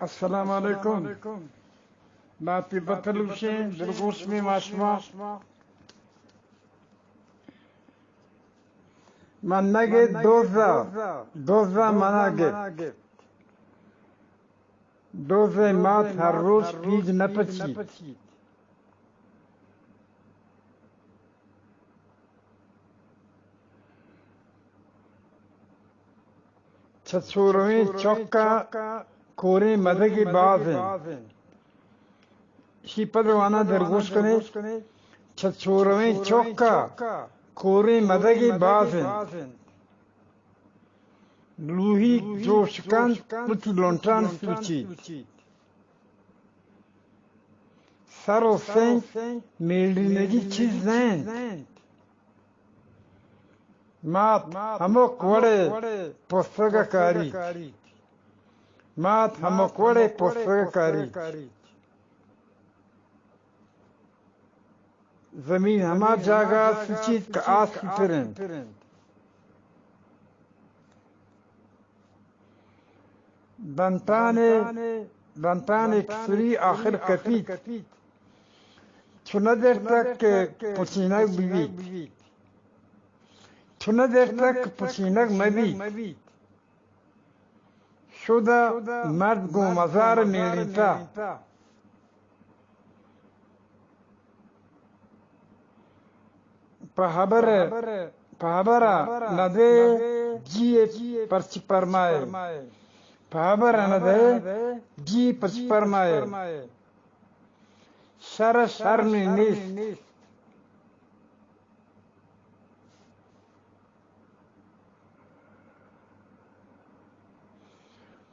السلام علیکم. باتی بطلوشین درگوش می ماشما من نگه دوزا مناگه دوزه مات هر روز پیج نپچید چچوروی چوکا کوری مدگی بازن شی پدوانا درگوش کنید چچوروی چوکا کوری مدگی بازن لوهی جوشکان پتی لونتان سوچید سر و سنگ میلینگی چیز نند مات همک وڑے پستگا کاری مات همک وڑے پستگا کاری زمین ہما جاگا سچید کا آسی پرند دنتان کسری آخر کپید چونه در تک پچینک بیوید چونه در تک پچینک مبید شده مرد گو مزار میلیتا پهبره نده جی پرچی پرمایه پهبره نده جی پرچی پرمایه شرمی نیست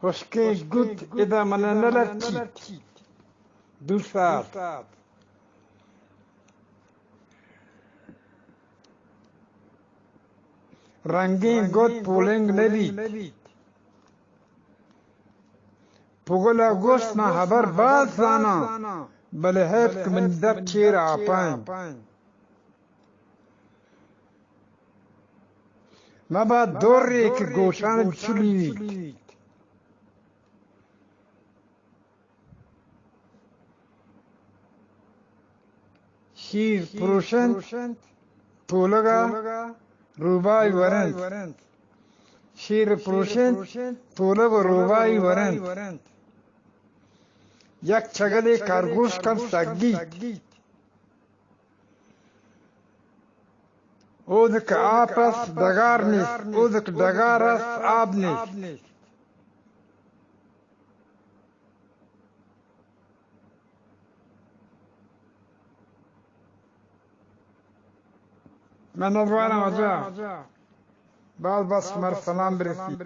خشکی گوت ادا من نلچید دو ساعت رنگین گوت پولنگ نبید پوگلا گوشت نا حبر باز زانا بله حیف که من دب چیر آپاین ما بعد دوری که گوشان چلید شیر پروشند پولگا روبای ورند شیر پروشند پولگا روبای ورند یک چگل کارگوش کم سگید او دک آب است دگار نیست او دک دگار است آب نیست من ندوانم آجا بعد بس مر سلام برسی